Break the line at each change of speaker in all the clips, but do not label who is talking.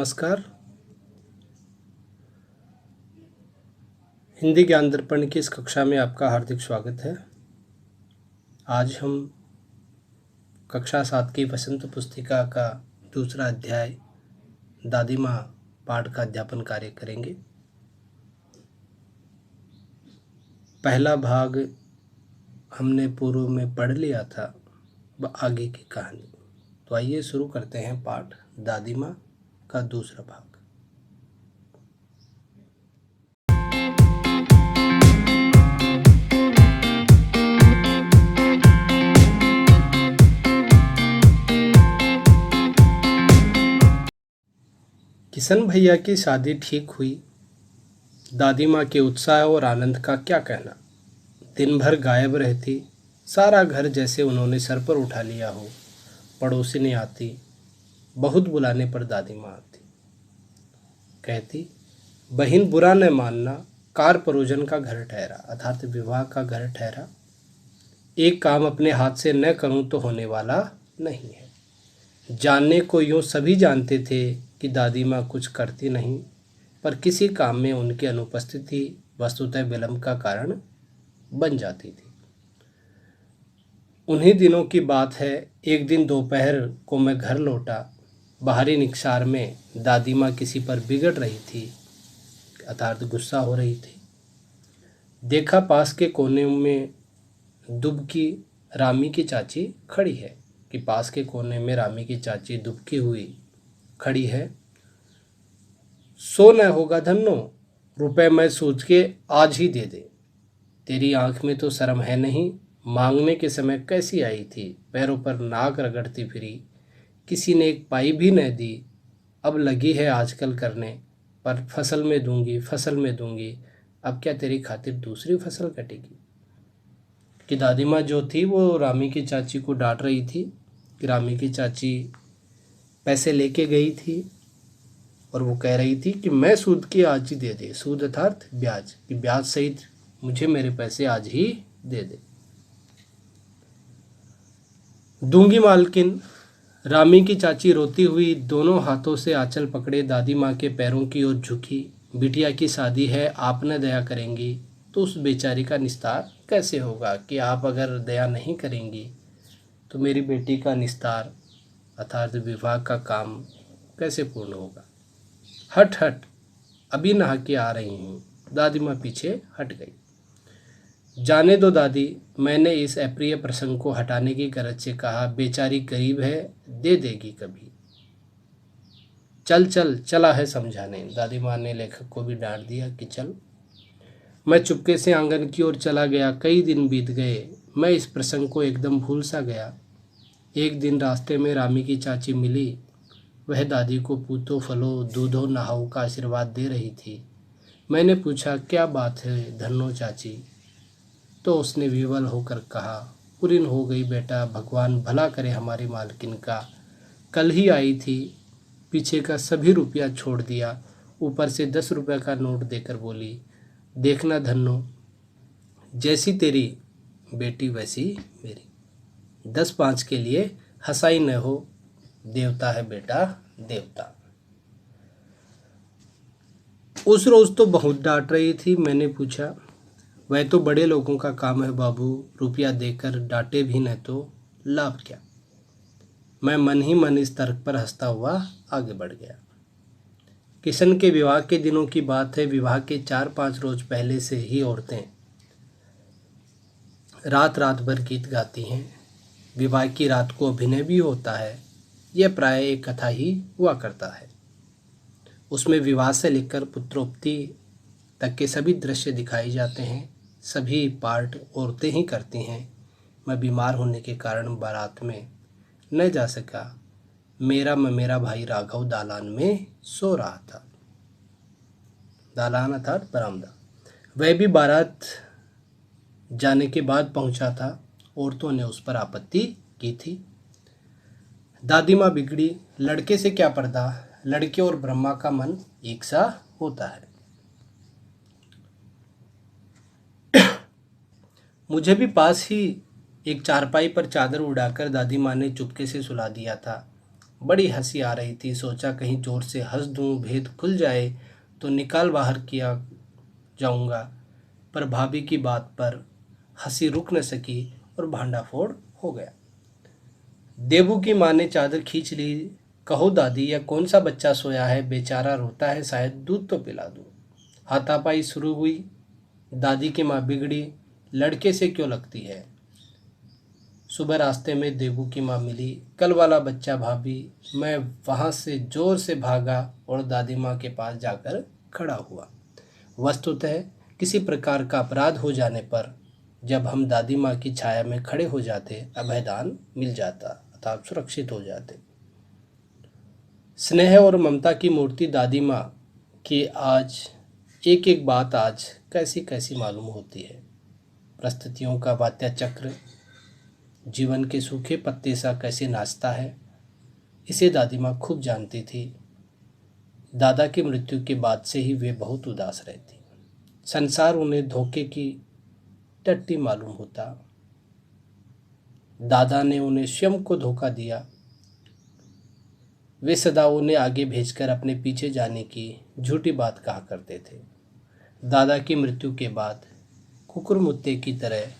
नमस्कार। हिंदी ज्ञान दर्पण की इस कक्षा में आपका हार्दिक स्वागत है। आज हम कक्षा 7 की वसंत पुस्तिका का दूसरा अध्याय दादी माँ पाठ का अध्यापन कार्य करेंगे। पहला भाग हमने पूर्व में पढ़ लिया था, आगे की कहानी। तो आइए शुरू करते हैं पाठ दादी माँ का दूसरा भाग। किशन भैया की शादी ठीक हुई। दादी माँ के उत्साह और आनंद का क्या कहना। दिन भर गायब रहती, सारा घर जैसे उन्होंने सर पर उठा लिया हो। पड़ोसिनी आती, बहुत बुलाने पर दादी माँ आती, कहती, बहन बुरा न मानना, कार परोजन का घर ठहरा, अर्थात विवाह का घर ठहरा। एक काम अपने हाथ से न करूं तो होने वाला नहीं है। जानने को यूँ सभी जानते थे कि दादी माँ कुछ करती नहीं, पर किसी काम में उनकी अनुपस्थिति वस्तुतः विलंब का कारण बन जाती थी। उन्हीं दिनों की बात है, एक दिन दोपहर को मैं घर लौटा। बाहरी निक्षार में दादी माँ किसी पर बिगड़ रही थी, अर्थात गुस्सा हो रही थी। देखा पास के कोने में दुबकी रामी की चाची खड़ी है, कि पास के कोने में रामी की चाची दुबकी हुई खड़ी है। सो न होगा धन्नो, रुपए मैं सोच के आज ही दे दे। तेरी आंख में तो शर्म है नहीं, मांगने के समय कैसी आई थी, पैरों पर नाक रगड़ती फिरी, किसी ने एक पाई भी न दी। अब लगी है आजकल करने, पर फसल में दूंगी, फसल में दूंगी। अब क्या तेरी खातिर दूसरी फसल कटेगी। कि दादी माँ जो थी वो रामी की चाची को डांट रही थी कि रामी की चाची पैसे लेके गई थी और वो कह रही थी कि मैं सूद की आज ही दे दे। सूद अर्थात ब्याज, कि ब्याज सहित मुझे मेरे पैसे आज ही दे दे। दूंगी मालकिन। रामी की चाची रोती हुई दोनों हाथों से आंचल पकड़े दादी माँ के पैरों की ओर झुकी। बिटिया की शादी है, आप न दया करेंगी तो उस बेचारी का निस्तार कैसे होगा। कि आप अगर दया नहीं करेंगी तो मेरी बेटी का निस्तार अर्थात विवाह का काम कैसे पूर्ण होगा। हट हट, अभी नहा के आ रही हूँ। दादी माँ पीछे हट गई। जाने दो दादी, मैंने इस अप्रिय प्रसंग को हटाने की गरज से कहा। बेचारी गरीब है, दे देगी कभी। चल चल, चला है समझाने। दादी माँ ने लेखक को भी डांट दिया कि चल। मैं चुपके से आंगन की ओर चला गया। कई दिन बीत गए, मैं इस प्रसंग को एकदम भूल सा गया। एक दिन रास्ते में रामी की चाची मिली। वह दादी को पूतो फलो दूधो नहाओ का आशीर्वाद दे रही थी। मैंने पूछा, क्या बात है धन्नो चाची। तो उसने विवल होकर कहा, पुरीन हो गई बेटा, भगवान भला करे हमारी मालकिन का। कल ही आई थी, पीछे का सभी रुपया छोड़ दिया, ऊपर से 10 रुपये का नोट देकर बोली, देखना धन्नो, जैसी तेरी बेटी वैसी मेरी। 10-5 के लिए हंसाई न हो, देवता है बेटा देवता। उस रोज तो बहुत डांट रही थी। मैंने पूछा, वह तो बड़े लोगों का काम है बाबू, रुपया देकर डांटे भी न तो लाभ क्या। मैं मन ही मन इस तर्क पर हंसता हुआ आगे बढ़ गया। किशन के विवाह के दिनों की बात है। विवाह के 4-5 रोज पहले से ही औरतें रात रात भर गीत गाती हैं। विवाह की रात को अभिनय भी होता है। यह प्राय एक कथा ही हुआ करता है। उसमें विवाह से लेकर पुत्रोक्ति तक के सभी दृश्य दिखाए जाते हैं। सभी पार्ट औरतें ही करती हैं। मैं बीमार होने के कारण बारात में न जा सका। मेरा भाई राघव दालान में सो रहा था। दालान अर्थात बरामदा। वह भी बारात जाने के बाद पहुंचा था। औरतों ने उस पर आपत्ति की थी। दादी माँ बिगड़ी। लड़के से क्या पर्दा, लड़के और ब्रह्मा का मन एक सा होता है। मुझे भी पास ही एक चारपाई पर चादर उड़ाकर दादी माँ ने चुपके से सुला दिया था। बड़ी हंसी आ रही थी। सोचा कहीं जोर से हंस दूं, भेद खुल जाए तो निकाल बाहर किया जाऊंगा, पर भाभी की बात पर हंसी रुक न सकी और भांडाफोड़ हो गया। देबू की माँ ने चादर खींच ली। कहो दादी, यह कौन सा बच्चा सोया है, बेचारा रोता है, शायद दूध तो पिला दूं। हाथापाई शुरू हुई। दादी की माँ बिगड़ी, लड़के से क्यों लगती है। सुबह रास्ते में देबू की माँ मिली। कल वाला बच्चा भाभी। मैं वहां से जोर से भागा और दादी माँ के पास जाकर खड़ा हुआ। वस्तुतः किसी प्रकार का अपराध हो जाने पर जब हम दादी माँ की छाया में खड़े हो जाते, अभयदान मिल जाता अर्थात सुरक्षित हो जाते। स्नेह और ममता की मूर्ति दादी माँ की आज एक एक बात आज कैसी कैसी मालूम होती है। परिस्थितियों का वात्या चक्र जीवन के सूखे पत्ते सा कैसे नाचता है, इसे दादी माँ खूब जानती थी। दादा की मृत्यु के बाद से ही वे बहुत उदास रहती। संसार उन्हें धोखे की टट्टी मालूम होता। दादा ने उन्हें स्वयं को धोखा दिया। वे सदा उन्हें आगे भेजकर अपने पीछे जाने की झूठी बात कहा करते थे। दादा की मृत्यु के बाद कुकुरमुत्ते की तरह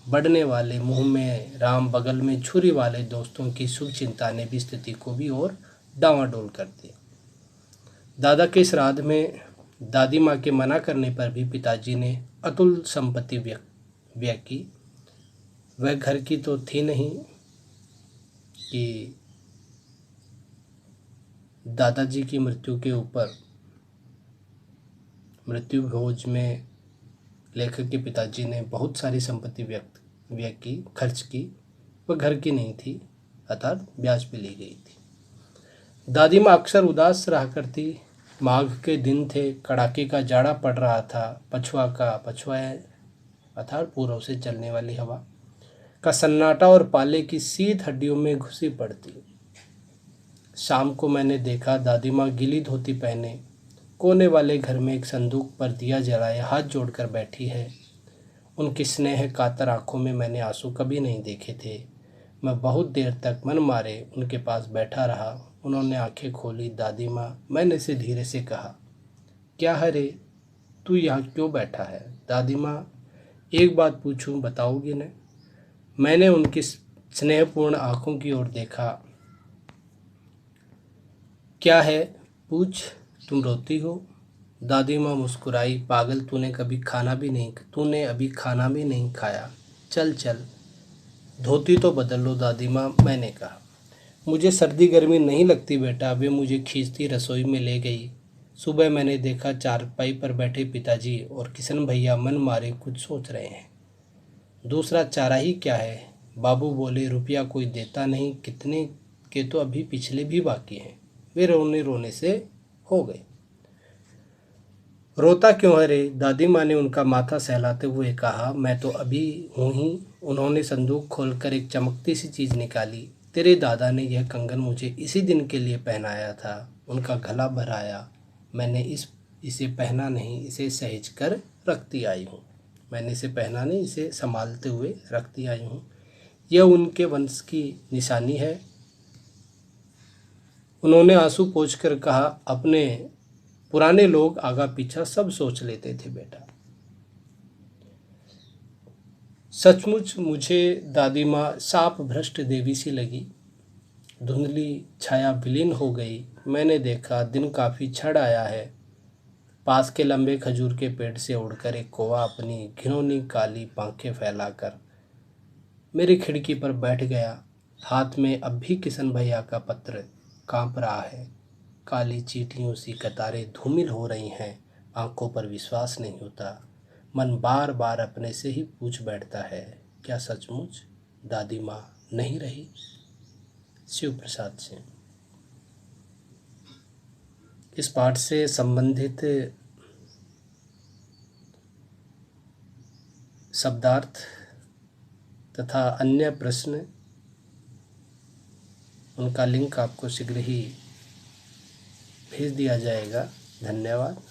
बढ़ने वाले, मुंह में राम बगल में छुरी वाले दोस्तों की शुभ चिंता ने भी स्थिति को भी और डांवाडोल कर दिया। दादा के श्राद्ध में दादी माँ के मना करने पर भी पिताजी ने अतुल संपत्ति व्यय की। वह घर की तो थी नहीं कि दादाजी की मृत्यु के ऊपर मृत्यु भोज में लेखक के पिताजी ने बहुत सारी संपत्ति व्यय की, खर्च की। वह घर की नहीं थी, अर्थात ब्याज पे ली गई थी। दादी माँ अक्सर उदास रहा करती। माघ के दिन थे, कड़ाके का जाड़ा पड़ रहा था। पछुआ अर्थात पूर्व से चलने वाली हवा का सन्नाटा और पाले की शीत हड्डियों में घुसी पड़ती। शाम को मैंने देखा दादी माँ गीली धोती पहने कोने वाले घर में एक संदूक पर दिया जलाए हाथ जोड़कर बैठी है। उनकी स्नेह कातर आंखों में मैंने आंसू कभी नहीं देखे थे। मैं बहुत देर तक मन मारे उनके पास बैठा रहा। उन्होंने आंखें खोली। दादी माँ, मैंने से धीरे से कहा, क्या है रे, तू यहाँ क्यों बैठा है। दादी माँ, एक बात पूछूं, बताओगी न। मैंने उनकी स्नेहपूर्ण आंखों की ओर देखा। क्या है, पूछ, तुम रोती हो। दादी माँ मुस्कुराई। पागल, तूने अभी खाना भी नहीं खाया। चल चल, धोती तो बदल लो। दादी माँ, मैंने कहा, मुझे सर्दी गर्मी नहीं लगती बेटा। वे मुझे खींचती रसोई में ले गई। सुबह मैंने देखा चारपाई पर बैठे पिताजी और किशन भैया मन मारे कुछ सोच रहे हैं। दूसरा चारा ही क्या है। बाबू बोले, रुपया कोई देता नहीं, कितने के तो अभी पिछले भी बाकी हैं। वे रोने रोने से हो गए। रोता क्यों है रे, दादी माँ ने उनका माथा सहलाते हुए कहा, मैं तो अभी हूँ ही। उन्होंने संदूक खोलकर एक चमकती सी चीज़ निकाली। तेरे दादा ने यह कंगन मुझे इसी दिन के लिए पहनाया था। उनका गला भराया। मैंने इसे पहना नहीं, इसे सहेज कर रखती आई हूँ। मैंने इसे पहना नहीं, इसे संभालते हुए रखती आई हूँ। यह उनके वंश की निशानी है। उन्होंने आंसू पोंछकर कहा, अपने पुराने लोग आगा पीछा सब सोच लेते थे बेटा। सचमुच मुझे दादी माँ साप भ्रष्ट देवी सी लगी। धुंधली छाया विलीन हो गई। मैंने देखा दिन काफ़ी छड़ आया है। पास के लंबे खजूर के पेड़ से उड़कर एक कौवा अपनी घिनौनी काली पांखें फैलाकर मेरी खिड़की पर बैठ गया। हाथ में अब भी किशन भैया का पत्र कांप रहा है। काली चींटियों सी कतारें धूमिल हो रही हैं। आंखों पर विश्वास नहीं होता। मन बार बार अपने से ही पूछ बैठता है, क्या सचमुच दादी माँ नहीं रही। शिव प्रसाद सिंह। इस पाठ से संबंधित शब्दार्थ तथा अन्य प्रश्न, उनका लिंक आपको शीघ्र ही भेज दिया जाएगा। धन्यवाद।